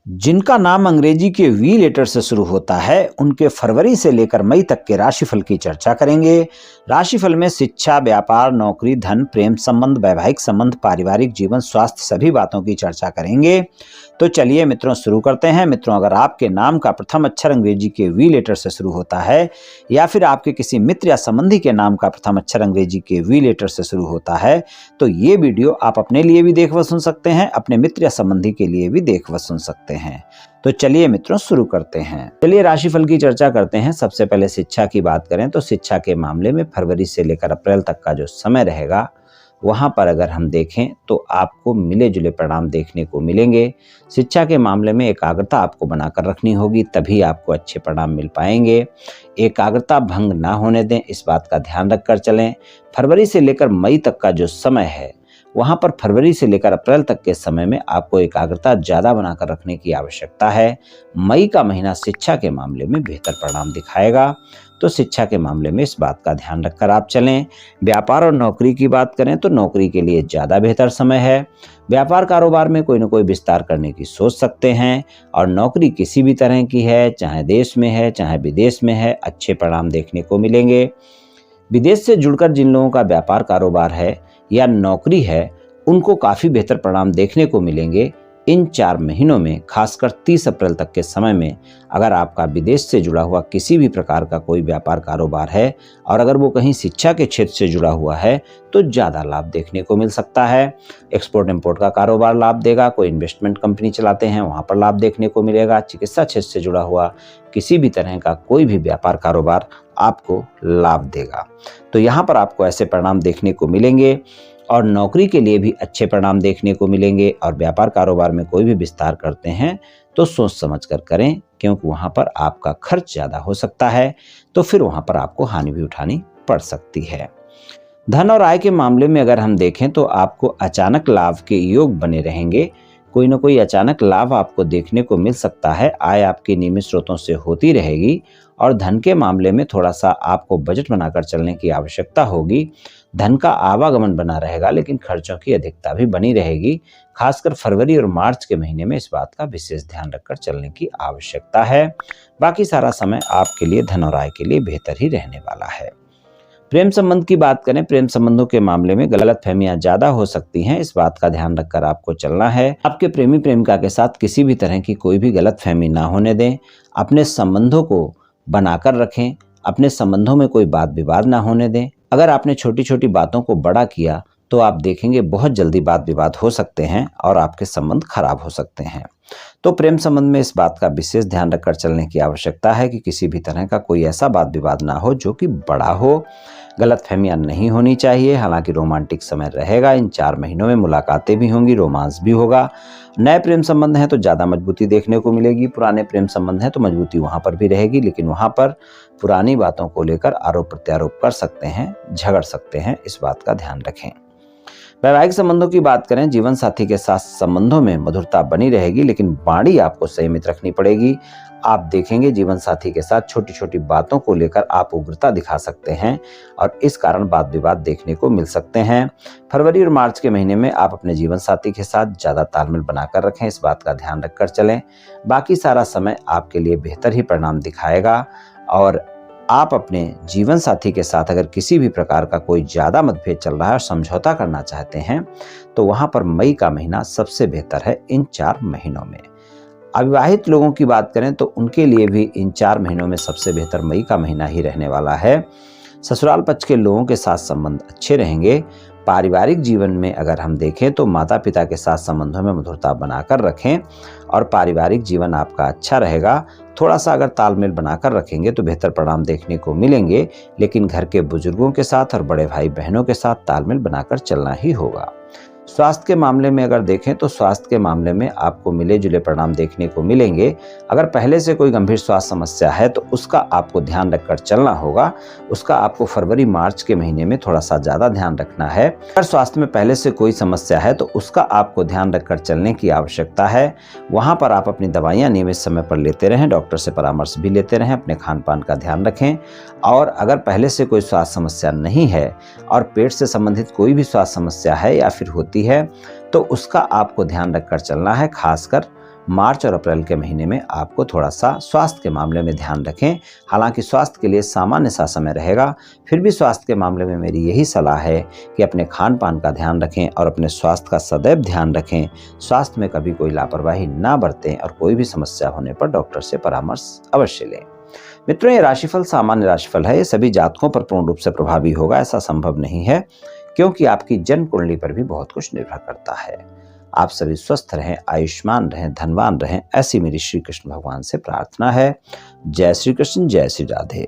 जिनका नाम अंग्रेजी के वी लेटर से शुरू होता है उनके फरवरी से लेकर मई तक के राशिफल की चर्चा करेंगे। राशिफल में शिक्षा, व्यापार, नौकरी, धन, प्रेम संबंध, वैवाहिक संबंध, पारिवारिक जीवन, स्वास्थ्य सभी बातों की चर्चा करेंगे। तो चलिए मित्रों शुरू करते हैं। मित्रों, अगर आपके नाम का प्रथम अक्षर अंग्रेजी के वी लेटर से शुरू होता है या फिर आपके किसी मित्र या संबंधी के नाम का प्रथम अक्षर अंग्रेजी के वी लेटर से शुरू होता है तो ये वीडियो आप अपने लिए भी देख व सुन सकते हैं, अपने मित्र या संबंधी के लिए भी देख व सुन सकते हैं। तो चलिए मित्रों शुरू करते हैं। चलिए राशिफल की चर्चा करते हैं। सबसे पहले शिक्षा की बात करें तो शिक्षा के मामले में फरवरी से लेकर अप्रैल तक का जो समय रहेगा वहां पर अगर हम देखें तो आपको मिले जुले परिणाम देखने को मिलेंगे। शिक्षा के मामले में एकाग्रता आपको बनाकर रखनी होगी, तभी आपको अच्छे परिणाम मिल पाएंगे। एकाग्रता भंग ना होने दें, इस बात का ध्यान रखकर चलें। फरवरी से लेकर मई तक का जो समय है वहां पर फरवरी से लेकर अप्रैल तक के समय में आपको एकाग्रता ज्यादा बनाकर रखने की आवश्यकता है। मई का महीना शिक्षा के मामले में बेहतर परिणाम दिखाएगा, तो शिक्षा के मामले में इस बात का ध्यान रखकर आप चलें। व्यापार और नौकरी की बात करें तो नौकरी के लिए ज़्यादा बेहतर समय है। व्यापार कारोबार में कोई ना कोई विस्तार करने की सोच सकते हैं और नौकरी किसी भी तरह की है, चाहे देश में है चाहे विदेश में है, अच्छे परिणाम देखने को मिलेंगे। विदेश से जुड़कर जिन लोगों का व्यापार कारोबार है या नौकरी है उनको काफ़ी बेहतर परिणाम देखने को मिलेंगे। इन 4 महीनों में खासकर 30 अप्रैल तक के समय में अगर आपका विदेश से जुड़ा हुआ किसी भी प्रकार का कोई व्यापार कारोबार है और अगर वो कहीं शिक्षा के क्षेत्र से जुड़ा हुआ है तो ज़्यादा लाभ देखने को मिल सकता है। एक्सपोर्ट इंपोर्ट का कारोबार लाभ देगा, कोई इन्वेस्टमेंट कंपनी चलाते हैं वहाँ पर लाभ देखने को मिलेगा। चिकित्सा क्षेत्र से जुड़ा हुआ किसी भी तरह का कोई भी व्यापार कारोबार आपको लाभ देगा, तो यहाँ पर आपको ऐसे परिणाम देखने को मिलेंगे। और नौकरी के लिए भी अच्छे परिणाम देखने को मिलेंगे। और व्यापार कारोबार में कोई भी विस्तार करते हैं तो सोच समझ कर करें, क्योंकि वहाँ पर आपका खर्च ज़्यादा हो सकता है, तो फिर वहाँ पर आपको हानि भी उठानी पड़ सकती है। धन और आय के मामले में अगर हम देखें तो आपको अचानक लाभ के योग बने रहेंगे। कोई ना कोई अचानक लाभ आपको देखने को मिल सकता है। आय आपकी नियमित स्रोतों से होती रहेगी। और धन के मामले में थोड़ा सा आपको बजट बनाकर चलने की आवश्यकता होगी। धन का आवागमन बना रहेगा लेकिन खर्चों की अधिकता भी बनी रहेगी। खासकर फरवरी और मार्च के महीने में इस बात का विशेष ध्यान रखकर चलने की आवश्यकता है। बाकी सारा समय आपके लिए धन और आय के लिए बेहतर ही रहने वाला है। प्रेम संबंध की बात करें, प्रेम संबंधों के मामले में गलतफहमियां ज्यादा हो सकती हैं, इस बात का ध्यान रखकर आपको चलना है। आपके प्रेमी प्रेमिका के साथ किसी भी तरह की कोई भी गलतफहमी ना होने दें। अपने संबंधों को बनाकर रखें, अपने संबंधों में कोई बात विवाद ना होने दें। अगर आपने छोटी छोटी बातों को बड़ा किया तो आप देखेंगे बहुत जल्दी बात विवाद हो सकते हैं और आपके संबंध खराब हो सकते हैं। तो प्रेम संबंध में इस बात का विशेष ध्यान रखकर चलने की आवश्यकता है कि किसी भी तरह का कोई ऐसा बात विवाद ना हो जो कि बड़ा हो। गलतफहमियां नहीं होनी चाहिए। हालांकि रोमांटिक समय रहेगा। इन 4 महीनों में मुलाकातें भी होंगी, रोमांस भी होगा। नए प्रेम संबंध हैं तो ज़्यादा मजबूती देखने को मिलेगी। पुराने प्रेम संबंध हैं तो मजबूती वहाँ पर भी रहेगी, लेकिन वहाँ पर पुरानी बातों को लेकर आरोप प्रत्यारोप कर सकते हैं, झगड़ सकते हैं, इस बात का ध्यान रखें। वैवाहिक संबंधों की बात करें, जीवन साथी के साथ संबंधों में मधुरता बनी रहेगी, लेकिन वाणी आपको संयमित रखनी पड़ेगी। आप देखेंगे जीवन साथी के साथ छोटी छोटी बातों को लेकर आप उग्रता दिखा सकते हैं और इस कारण वाद विवाद देखने को मिल सकते हैं। फरवरी और मार्च के महीने में आप अपने जीवन साथी के साथ ज़्यादा तालमेल बनाकर रखें, इस बात का ध्यान रखकर चलें। बाकी सारा समय आपके लिए बेहतर ही परिणाम दिखाएगा। और आप अपने जीवन साथी के साथ अगर किसी भी प्रकार का कोई ज़्यादा मतभेद चल रहा है और समझौता करना चाहते हैं तो वहाँ पर मई का महीना सबसे बेहतर है इन 4 महीनों में। अविवाहित लोगों की बात करें तो उनके लिए भी इन 4 महीनों में सबसे बेहतर मई का महीना ही रहने वाला है। ससुराल पक्ष के लोगों के साथ संबंध अच्छे रहेंगे। पारिवारिक जीवन में अगर हम देखें तो माता पिता के साथ संबंधों में मधुरता बनाकर रखें और पारिवारिक जीवन आपका अच्छा रहेगा। थोड़ा सा अगर तालमेल बनाकर रखेंगे तो बेहतर परिणाम देखने को मिलेंगे, लेकिन घर के बुजुर्गों के साथ और बड़े भाई बहनों के साथ तालमेल बनाकर चलना ही होगा। स्वास्थ्य के मामले में अगर देखें तो स्वास्थ्य के मामले में आपको मिले जुले परिणाम देखने को मिलेंगे। अगर पहले से कोई गंभीर स्वास्थ्य समस्या है तो उसका आपको ध्यान रखकर चलना होगा। उसका आपको फरवरी मार्च के महीने में थोड़ा सा ज़्यादा ध्यान रखना है। अगर स्वास्थ्य में पहले से कोई समस्या है तो उसका आपको ध्यान रखकर चलने की आवश्यकता है। वहाँ पर आप अपनी दवाइयाँ नियमित समय पर लेते रहें, डॉक्टर से परामर्श भी लेते रहें, अपने खान पान का ध्यान रखें। और अगर पहले से कोई स्वास्थ्य समस्या नहीं है और पेट से संबंधित कोई भी स्वास्थ्य समस्या है या फिर होती है तो उसका आपको ध्यान रखकर चलना है। खासकर मार्च और अप्रैल के महीने में आपको थोड़ा सा स्वास्थ्य के मामले में ध्यान रखें। हालांकि स्वास्थ्य के लिए सामान्य सा समय रहेगा, फिर भी स्वास्थ्य के मामले में मेरी यही सलाह है कि अपने खान पान का ध्यान रखें और अपने स्वास्थ्य का सदैव ध्यान रखें। स्वास्थ्य में कभी कोई लापरवाही ना बरतें और कोई भी समस्या होने पर डॉक्टर से परामर्श अवश्य लें। मित्रों, ये राशिफल सामान्य राशिफल है। ये सभी जातकों पर पूर्ण रूप से प्रभावी होगा ऐसा संभव नहीं है, क्योंकि आपकी जन्म कुंडली पर भी बहुत कुछ निर्भर करता है। आप सभी स्वस्थ रहें, आयुष्मान रहें, धनवान रहें, ऐसी मेरी श्री कृष्ण भगवान से प्रार्थना है। जय श्री कृष्ण, जय श्री राधे।